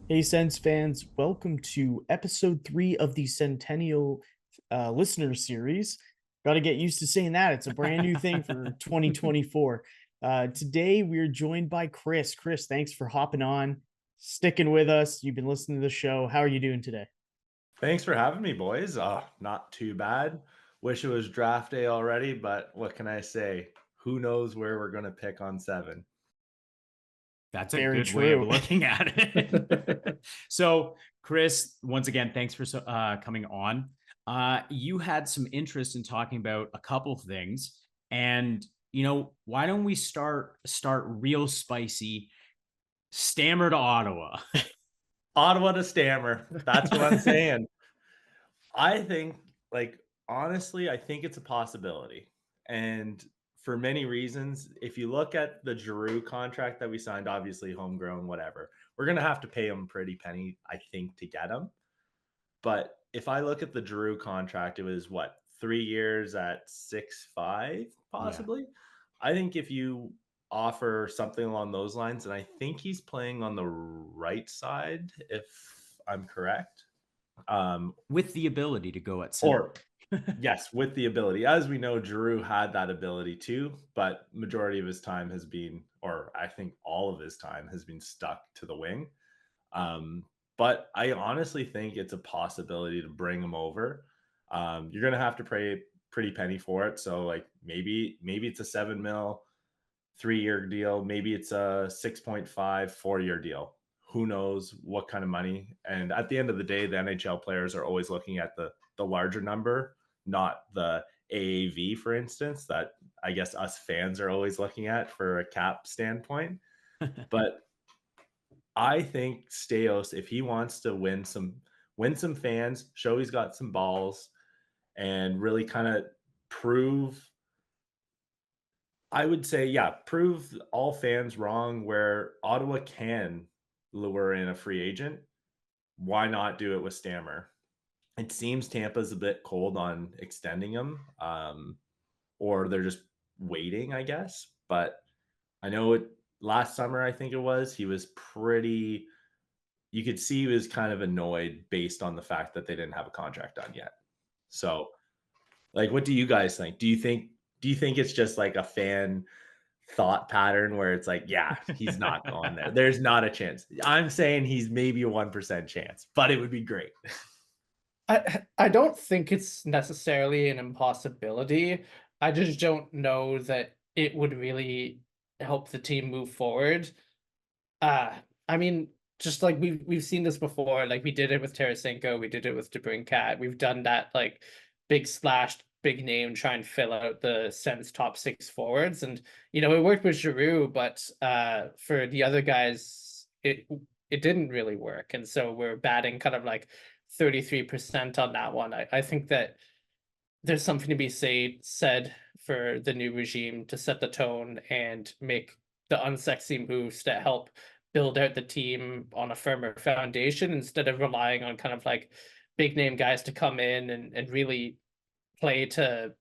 Hey, Sens fans, welcome to episode 3 of the Sentennial Listener Series. Got to get used to saying that. It's a brand new thing for 2024. Today, we're joined by Chris. Chris, thanks for hopping on, sticking with us. You've been listening to the show. How are you doing today? Thanks for having me, boys. Not too bad. Wish it was draft day already, but what can I say? Who knows where we're going to pick on 7? That's a Very good way of true. looking at it. So, Chris, once again, thanks for coming on. You had some interest in talking about a couple of things, and why don't we start real spicy? Stammer to Ottawa. Ottawa to Stammer. That's what I'm saying. I think, like, honestly, I think it's a possibility. And for many reasons, if you look at the Giroux contract that we signed, obviously homegrown, whatever, we're going to have to pay him pretty penny, I think, to get him. But if I look at the Giroux contract, it was what, 3 years at 6.5, Yeah. possibly. I think if you offer something along those lines, and I think he's playing on the right side, if I'm correct. With the ability to go at Or center. yes, with the ability. As we know, Giroux had that ability too, but majority of his time has been, or I think all of his time has been stuck to the wing. Um, but I honestly think it's a possibility to bring him over. You're gonna have to pay pretty penny for it. So like maybe it's a 7 mil 3-year deal, maybe it's a 6.5 4-year deal. Who knows what kind of money? And at the end of the day, the NHL players are always looking at the larger number, not the AAV, for instance, that I guess us fans are always looking at for a cap standpoint. But I think Steos, if he wants to win some fans, show he's got some balls, and really kind of prove, I would say, yeah, prove all fans wrong where Ottawa can lure in a free agent. Why not do it with Stammer? It seems Tampa's a bit cold on extending him, or they're just waiting, I guess. But I know it last summer, I think it was, he was pretty, you could see he was kind of annoyed based on the fact that they didn't have a contract done yet. So, like, what do you guys think? Do you think it's just like a fan thought pattern where it's like, yeah, he's not going there. There's not a chance. I'm saying he's maybe a 1% chance, but it would be great. I don't think it's necessarily an impossibility. I just don't know that it would really help the team move forward. Uh, I mean, just like we've seen this before. Like we did it with Tarasenko, we did it with DeBrincat. We've done that like big splash, big name, try and fill out the Sens top 6 forwards, and it worked with Giroux, but for the other guys, it didn't really work, and so we're batting kind of like 33% on that one. I think that there's something to be said for the new regime to set the tone and make the unsexy moves to help build out the team on a firmer foundation instead of relying on kind of like big name guys to come in and really play to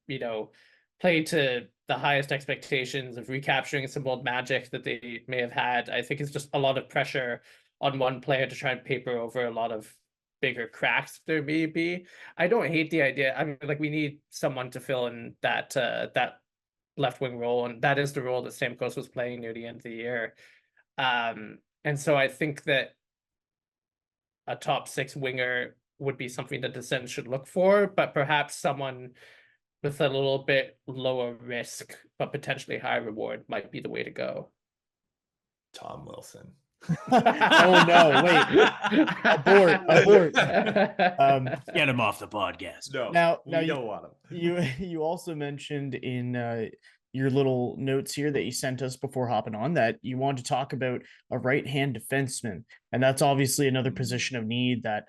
play to the highest expectations of recapturing some old magic that they may have had. I think it's just a lot of pressure on one player to try and paper over a lot of bigger cracks there may be. I don't hate the idea. I mean, like we need someone to fill in that left wing role, and that is the role that Stamkos was playing near the end of the year. And so I think that a top 6 winger would be something that the Sens should look for, but perhaps someone with a little bit lower risk but potentially high reward might be the way to go. Tom Wilson. Oh no, wait. Abort. Get him off the podcast. No, Now we don't want him. you also mentioned in your little notes here that you sent us before hopping on that you want to talk about a right-hand defenseman, and that's obviously another position of need that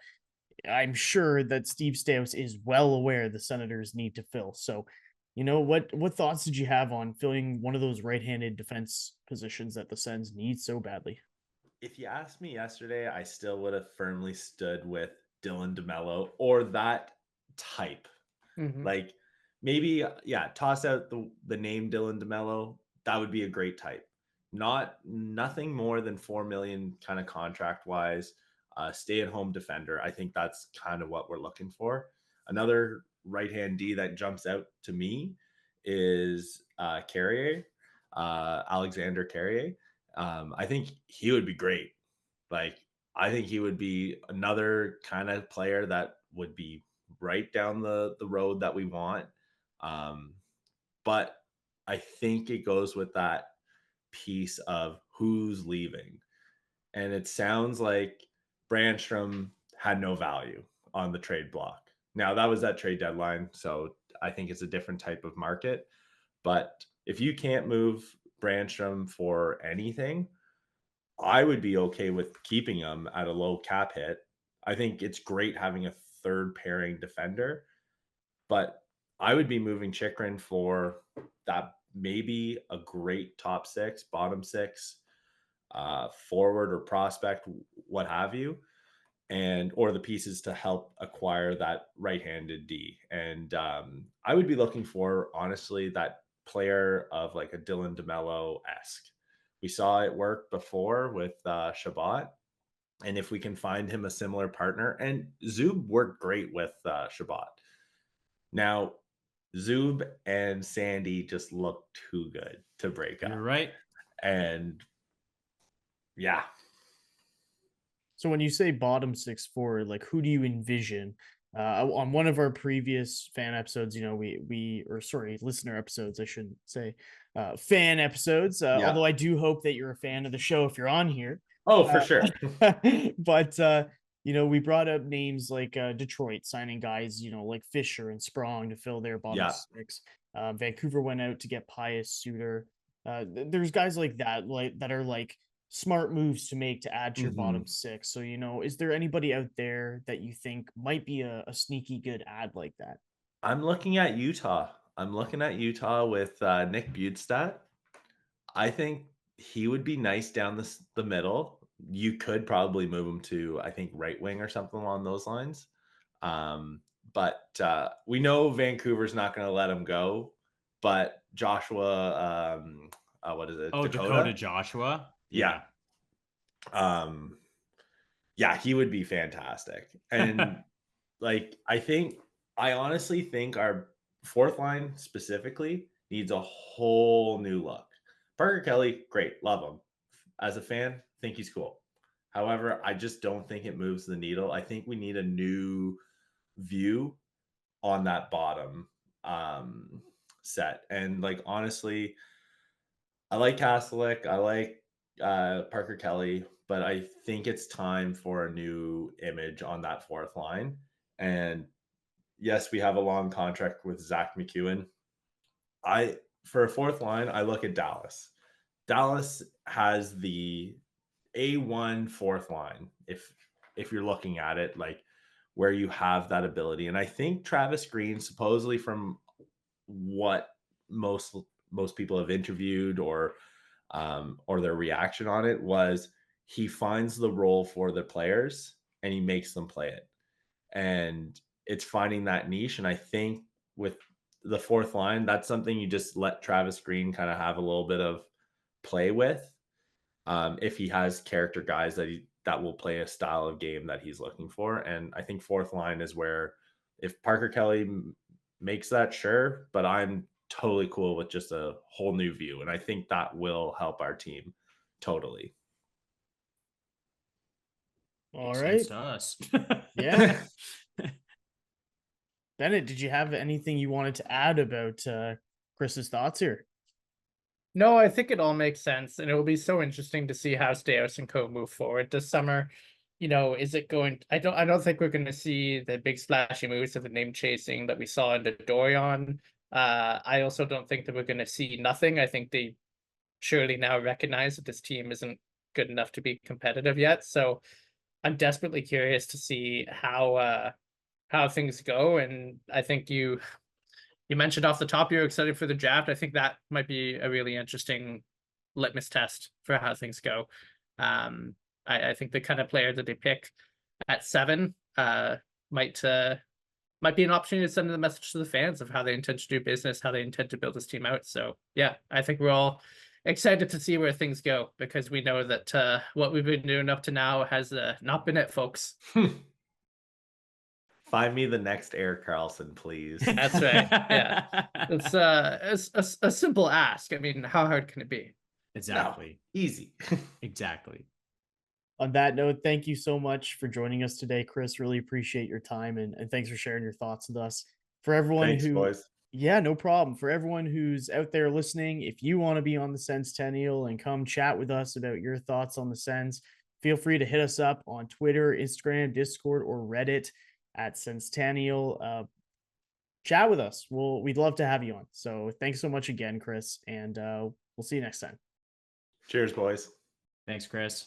I'm sure that Steve Stamkos is well aware the Senators need to fill. So, what thoughts did you have on filling one of those right-handed defense positions that the Sens need so badly? If you asked me yesterday, I still would have firmly stood with Dylan DeMello or that type. Mhm. Like maybe, yeah, toss out the name Dylan DeMello. That would be a great type. Nothing more than 4 million kind of contract wise. stay-at-home defender. I think that's kind of what we're looking for. Another right-hand D that jumps out to me is Carrier, Alexander Carrier. I think he would be great. Like, I think he would be another kind of player that would be right down the road that we want. But I think it goes with that piece of who's leaving. And it sounds like Brandstrom had no value on the trade block. Now, that was that trade deadline, so I think it's a different type of market. But if you can't move Brandstrom for anything, I would be okay with keeping him at a low cap hit. I think it's great having a third pairing defender, but I would be moving Chikrin for that, maybe a great top six, bottom six, forward or prospect, what have you, and or the pieces to help acquire that right-handed D. And I would be looking for, honestly, that player of like a Dylan DeMello-esque. We saw it work before with Shabbat. And if we can find him a similar partner, and Zub worked great with Shabbat. Now, Zub and Sandy just look too good to break up. You're right. And yeah. So when you say bottom six forward, like who do you envision? On one of our previous fan episodes, you know, listener episodes, I shouldn't say, fan episodes. Yeah. Although I do hope that you're a fan of the show if you're on here. Oh, for sure. But you know, we brought up names like Detroit signing guys, you know, like Fisher and Sprong to fill their bottom six. Vancouver went out to get Pius Suter. There's guys like that, that are like smart moves to make to add to your bottom six. So, you know, is there anybody out there that you think might be a sneaky good ad like that? I'm looking at Utah. With Nick Bjudstad. I think he would be nice down the middle. You could probably move him to, I think, right wing or something along those lines. But we know Vancouver's not going to let him go. But Joshua, what is it? Oh, Dakota Joshua. Yeah. Yeah, he would be fantastic. And like, I honestly think our fourth line specifically needs a whole new look. Parker Kelly, great, love him. As a fan, think he's cool. However, I just don't think it moves the needle. I think we need a new view on that bottom set. And like, honestly, I like Kastelik, I like Parker Kelly, but I think it's time for a new image on that fourth line. And yes, we have a long contract with Zach McEwen. For a fourth line, I look at Dallas. Dallas has the A1 fourth line, if you're looking at it, like where you have that ability. And I think Travis Green, supposedly from what most people have interviewed or their reaction on it, was he finds the role for the players and he makes them play it. And it's finding that niche. And I think with the fourth line, that's something you just let Travis Green kind of have a little bit of play with. If he has character guys that will play a style of game that he's looking for. And I think fourth line is where, if Parker Kelly makes that, sure, but I'm totally cool with just a whole new view. And I think that will help our team totally. All Makes right. sense to us. Yeah. Benet, did you have anything you wanted to add about Chris's thoughts here? No, I think it all makes sense, and it will be so interesting to see how Staios and Co move forward this summer. You know, is it going? I don't think we're going to see the big splashy moves of the name chasing that we saw in the Dorion. I also don't think that we're going to see nothing. I think they surely now recognize that this team isn't good enough to be competitive yet. So I'm desperately curious to see how things go. And I think you mentioned off the top you're excited for the draft. I think that might be a really interesting litmus test for how things go. I think the kind of player that they pick at 7 might be an opportunity to send a message to the fans of how they intend to do business, how they intend to build this team out. So yeah, I think we're all excited to see where things go, because we know that what we've been doing up to now has not been it, folks. Find me the next Eric Carlson, please. That's right. Yeah, it's a simple ask. I mean, how hard can it be? Exactly. No, easy. Exactly. On that note, thank you so much for joining us today, Chris. Really appreciate your time, and thanks for sharing your thoughts with us. For everyone Thanks, who, boys. yeah, no problem. For everyone who's out there listening, if you want to be on the Senstennial and come chat with us about your thoughts on the Sens, feel free to hit us up on Twitter, Instagram, Discord, or Reddit at Senstennial. Chat with us. We'd love to have you on. So thanks so much again, Chris, and we'll see you next time. Cheers, boys. Thanks, Chris.